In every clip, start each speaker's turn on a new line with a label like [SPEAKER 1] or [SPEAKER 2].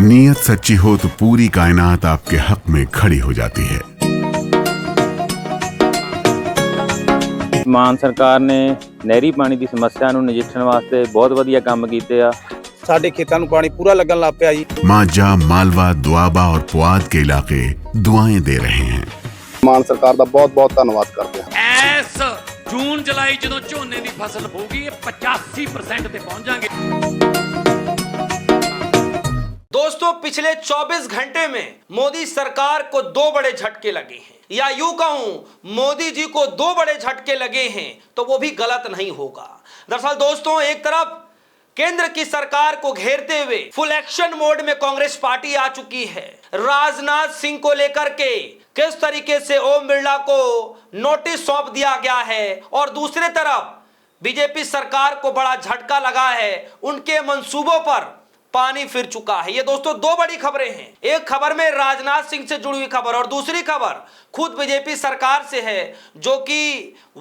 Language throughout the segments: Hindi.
[SPEAKER 1] नीयत सच्ची हो तो पूरी कायनात आपके हक में खड़ी हो जाती है।
[SPEAKER 2] ਮਾਨ ਸਰਕਾਰ ਨੇ ਨਹਿਰੀ ਪਾਣੀ ਦੀ ਸਮੱਸਿਆ ਨੂੰ ਨਜਿੱਠਣ ਵਾਸਤੇ ਬਹੁਤ ਵਧੀਆ ਕੰਮ ਕੀਤੇ ਆ।
[SPEAKER 3] ਸਾਡੇ ਖੇਤਾਂ ਨੂੰ ਪਾਣੀ ਪੂਰਾ ਲੱਗਣ ਲੱਗ ਪਿਆ ਜੀ।
[SPEAKER 1] मांझा, मालवा, दुआबा और पुआध के इलाके दुआएं दे रहे हैं।
[SPEAKER 3] ਮਾਨ ਸਰਕਾਰ ਦਾ ਬਹੁਤ ਬਹੁਤ ਧੰਨਵਾਦ ਕਰਦੇ ਹਾਂ।
[SPEAKER 4] ਇਸ ਜੂਨ ਜੁਲਾਈ ਜਦੋਂ ਝੋਨੇ ਦੀ ਫਸਲ ਹੋਊਗੀ ਇਹ 85% ਤੇ पहुंच जाएंगे।
[SPEAKER 5] दोस्तों पिछले 24 घंटे में मोदी सरकार को दो बड़े झटके लगे हैं, या यूं कहूं मोदी जी को दो बड़े झटके लगे हैं तो वो भी गलत नहीं होगा। दरअसल दोस्तों एक तरफ केंद्र की सरकार को घेरते हुए फुल एक्शन मोड में कांग्रेस पार्टी आ चुकी है। राजनाथ सिंह को लेकर के किस तरीके से ओम बिरला को नोटिस सौंप दिया गया है और दूसरे तरफ बीजेपी सरकार को बड़ा झटका लगा है, उनके मंसूबों पर पानी फिर चुका है। ये दोस्तों दो बड़ी खबरें हैं। एक खबर में राजनाथ सिंह से जुड़ी हुई खबर और दूसरी खबर खुद बीजेपी सरकार से है, जो कि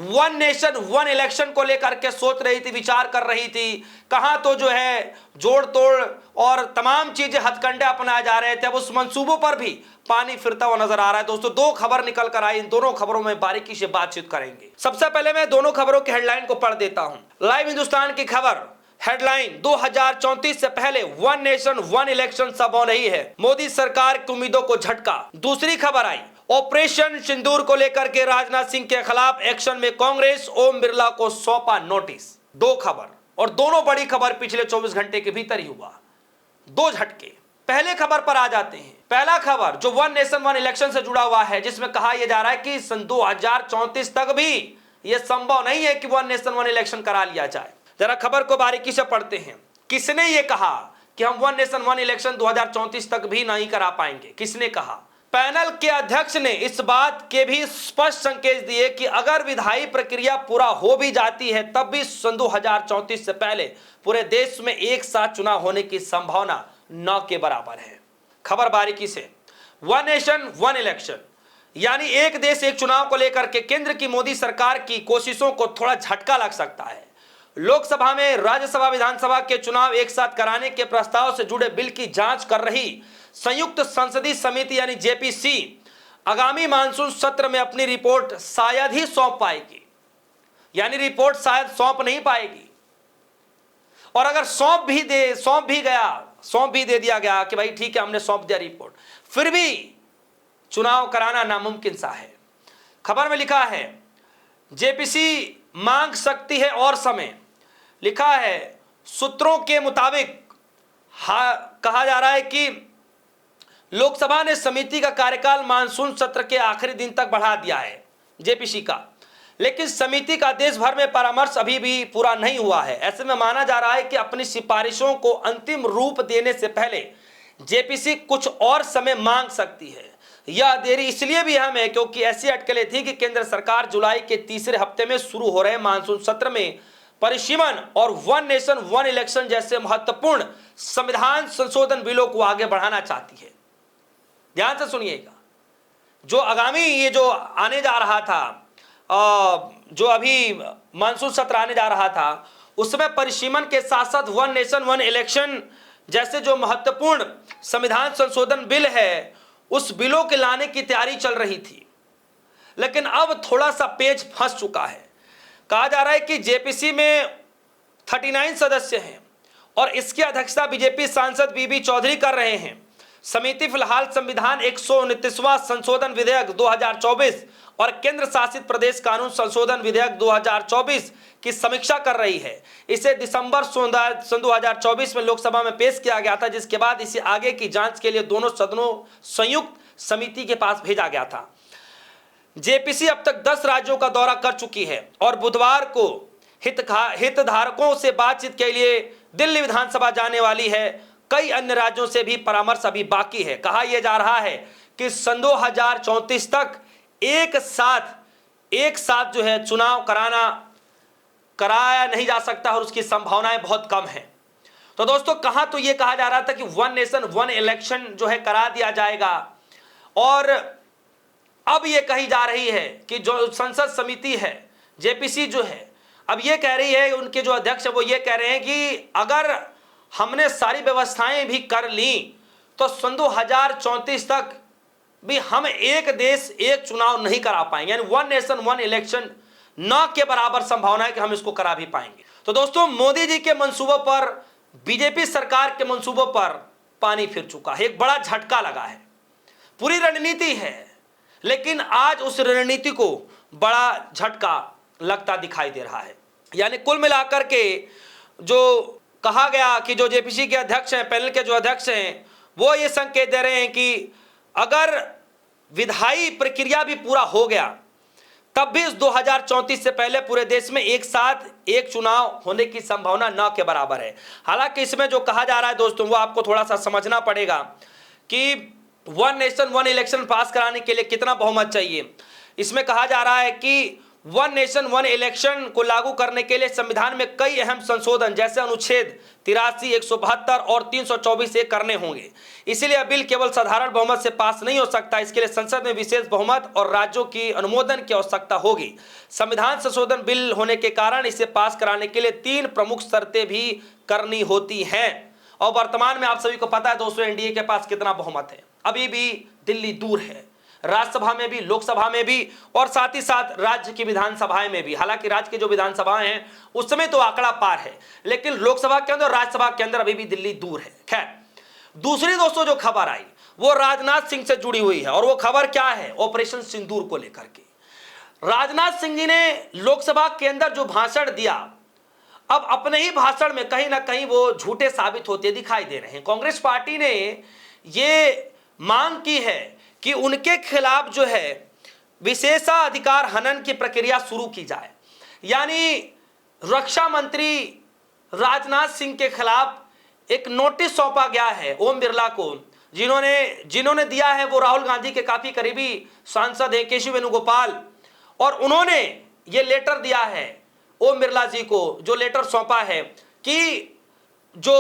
[SPEAKER 5] वन नेशन वन इलेक्शन को लेकर के सोच रही थी, विचार कर रही थी। कहां तो जो है जोड़ तोड़ और तमाम चीजें हथकंडे अपनाए जा रहे थे, अब उस मंसूबों पर भी पानी फिरता हुआ नजर आ रहा है। दोस्तों दो खबर निकल कर आई, इन दोनों खबरों में बारीकी से बातचीत करेंगे। सबसे पहले मैं दोनों खबरों की हेडलाइन को पढ़ देता हूं। लाइव हिंदुस्तान की खबर हेडलाइन 2034 से पहले वन नेशन वन इलेक्शन सब हो रही है, मोदी सरकार की उम्मीदों को झटका। दूसरी खबर आई ऑपरेशन सिंदूर को लेकर के राजनाथ सिंह के खिलाफ एक्शन में कांग्रेस, ओम बिरला को सौंपा नोटिस। दो खबर और दोनों बड़ी खबर पिछले 24 घंटे के भीतर ही हुआ, दो झटके। पहले खबर पर आ जाते हैं। पहला खबर जो वन नेशन वन इलेक्शन से जुड़ा हुआ है, जिसमें कहा यह जा रहा है कि सन 2034 तक भी यह संभव नहीं है कि वन नेशन वन इलेक्शन करा लिया जाए। जरा खबर को बारीकी से पढ़ते हैं। किसने ये कहा कि हम वन नेशन वन इलेक्शन 2034 तक भी नहीं करा पाएंगे? किसने कहा? पैनल के अध्यक्ष ने इस बात के भी स्पष्ट संकेत दिए कि अगर विधायी प्रक्रिया पूरा हो भी जाती है तब भी सन 2034 से पहले पूरे देश में एक साथ चुनाव होने की संभावना न के बराबर है। खबर बारीकी से, वन नेशन वन इलेक्शन यानी एक देश एक चुनाव को लेकर के केंद्र की मोदी सरकार की कोशिशों को थोड़ा झटका लग सकता है। लोकसभा में राज्यसभा विधानसभा के चुनाव एक साथ कराने के प्रस्ताव से जुड़े बिल की जांच कर रही संयुक्त संसदीय समिति यानी जेपीसी आगामी मानसून सत्र में अपनी रिपोर्ट शायद ही सौंप पाएगी, यानी रिपोर्ट शायद सौंप नहीं पाएगी। और अगर सौंप भी दे दिया गया कि भाई ठीक है हमने सौंप दिया रिपोर्ट, फिर भी चुनाव कराना नामुमकिन सा है। खबर में लिखा है जेपीसी मांग सकती है और समय। लिखा है सूत्रों के मुताबिक कहा जा रहा है कि लोकसभा ने समिति का कार्यकाल मानसून सत्र के आखिरी दिन तक बढ़ा दिया है जेपीसी का, लेकिन समिति का देश भर में परामर्श अभी भी पूरा नहीं हुआ है। ऐसे में माना जा रहा है कि अपनी सिफारिशों को अंतिम रूप देने से पहले जेपीसी कुछ और समय मांग सकती है। यह देरी इसलिए भी अहम है क्योंकि ऐसी अटकलें थी कि केंद्र सरकार जुलाई के तीसरे हफ्ते में शुरू हो रहे मानसून सत्र में परिसीमन और वन नेशन वन इलेक्शन जैसे महत्वपूर्ण संविधान संशोधन बिलों को आगे बढ़ाना चाहती है। ध्यान से सुनिएगा, जो आगामी ये जो आने जा रहा था, जो अभी मानसून सत्र आने जा रहा था, उसमें परिसीमन के साथ साथ वन नेशन वन इलेक्शन जैसे जो महत्वपूर्ण संविधान संशोधन बिल है, उस बिलों के लाने की तैयारी चल रही थी। लेकिन अब थोड़ा सा पेच फंस चुका है। कहा जा रहा है कि जेपीसी में 39 सदस्य हैं और इसकी अध्यक्षता बीजेपी सांसद बीबी चौधरी कर रहे हैं। समिति फिलहाल संविधान 129वां संशोधन विधेयक 2024 और केंद्र शासित प्रदेश कानून संशोधन विधेयक 2024 की समीक्षा कर रही है। इसे दिसंबर सन 2024 में लोकसभा में पेश किया गया था, जिसके बाद इसे आगे की जांच के लिए दोनों सदनों संयुक्त समिति के पास भेजा गया था। जेपीसी अब तक 10 राज्यों का दौरा कर चुकी है और बुधवार को हितधारकों से बातचीत के लिए दिल्ली विधानसभा जाने वाली है। कई अन्य राज्यों से भी परामर्श अभी बाकी है। कहा यह जा रहा है कि सन 2034 तक एक साथ जो है चुनाव कराया नहीं जा सकता और उसकी संभावनाएं बहुत कम हैं। तो दोस्तों कहां तो यह कहा जा रहा था कि वन नेशन वन इलेक्शन जो है करा दिया जाएगा, और अब यह कही जा रही है कि जो संसद समिति है जेपीसी जो है, अब यह कह रही है, उनके जो अध्यक्ष है वो ये कह रहे हैं कि अगर हमने सारी व्यवस्थाएं भी कर ली तो सन 2034 तक भी हम एक देश एक चुनाव नहीं करा पाएंगे, यानी वन नेशन वन इलेक्शन न के बराबर संभावना है कि हम इसको करा भी पाएंगे। तो दोस्तों, मोदी जी के मंसूबों पर, बीजेपी सरकार के मंसूबों पर पानी फिर चुका है, एक बड़ा झटका लगा है। पूरी रणनीति है, लेकिन आज उस रणनीति को बड़ा झटका लगता दिखाई दे रहा है। यानी कुल मिलाकर के जो कहा गया कि जो जेपीसी के अध्यक्ष हैं, पैनल के जो अध्यक्ष हैं, वो ये संकेत दे रहे हैं कि अगर विधायी प्रक्रिया भी पूरा हो गया तब भी इस 2034 से पहले पूरे देश में एक साथ एक चुनाव होने की संभावना न के बराबर है। हालांकि इसमें जो कहा जा रहा है दोस्तों, वो आपको थोड़ा सा समझना पड़ेगा कि वन नेशन वन इलेक्शन पास कराने के लिए कितना बहुमत चाहिए। इसमें कहा जा रहा है कि वन नेशन वन इलेक्शन को लागू करने के लिए संविधान में कई अहम संशोधन, जैसे अनुच्छेद 83, 172 और 324 ये करने होंगे। इसीलिए यह बिल केवल साधारण बहुमत से पास नहीं हो सकता, इसके लिए संसद में विशेष बहुमत और राज्यों की अनुमोदन की आवश्यकता होगी। संविधान संशोधन बिल होने के कारण इसे पास कराने के लिए 3 प्रमुख शर्तें भी करनी होती हैं। और वर्तमान में आप सभी को पता है दोस्तों, एनडीए के पास कितना बहुमत है। अभी भी दिल्ली दूर है, राज्यसभा में भी, लोकसभा में भी, और साथ ही साथ राज्य की विधानसभाएं में भी। हालांकि राज्य की जो विधानसभाएं हैं उस समय तो आंकड़ा पार है, लेकिन लोकसभा के अंदर और राज्यसभा के अंदर अभी भी दिल्ली दूर है। खैर, दूसरी दोस्तों जो खबर आई वो राजनाथ सिंह से जुड़ी हुई है, और वो खबर क्या है? ऑपरेशन सिंदूर को लेकर के। राजनाथ सिंह जी ने लोकसभा के अंदर जो भाषण दिया, अब अपने ही भाषण में कहीं ना कहीं वो झूठे साबित होते दिखाई दे रहे हैं। कांग्रेस पार्टी ने ये मांग की है कि उनके खिलाफ जो है विशेषाधिकार हनन की प्रक्रिया शुरू की जाए। यानी रक्षा मंत्री राजनाथ सिंह के खिलाफ एक नोटिस सौंपा गया है ओम बिरला को, जिन्होंने दिया है वो राहुल गांधी के काफी करीबी सांसद हैं केशव वेणुगोपाल, और उन्होंने ये लेटर दिया है ओम बिरला जी को, जो लेटर सौंपा है कि जो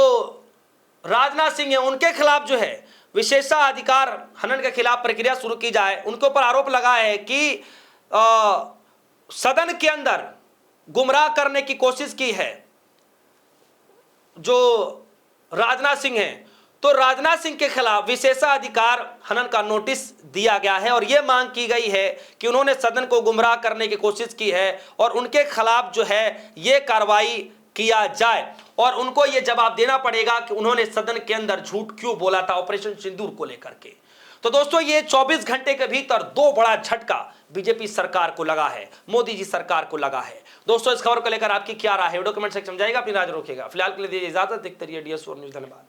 [SPEAKER 5] राजनाथ सिंह है उनके खिलाफ जो है विशेषाधिकार हनन के खिलाफ प्रक्रिया शुरू की जाए। उनके ऊपर आरोप लगा है कि सदन के अंदर गुमराह करने की कोशिश की है जो राजनाथ सिंह हैं। तो राजनाथ सिंह के खिलाफ विशेषाधिकार हनन का नोटिस दिया गया है, और यह मांग की गई है कि उन्होंने सदन को गुमराह करने की कोशिश की है और उनके खिलाफ जो है यह कार्रवाई किया जाए, और उनको यह जवाब देना पड़ेगा कि उन्होंने सदन के अंदर झूठ क्यों बोला था ऑपरेशन सिंदूर को लेकर के। तो दोस्तों, ये 24 घंटे के भीतर 2 बड़ा झटका बीजेपी सरकार को लगा है, मोदी जी सरकार को लगा है। दोस्तों, इस खबर को लेकर आपकी क्या राय है? वीडियो कमेंट सेक्शन में जाएगा, अपनी राय रखिएगा। फिलहाल के लिए दीजिए इजाजत, देखते रहिए DS4 न्यूज़। धन्यवाद।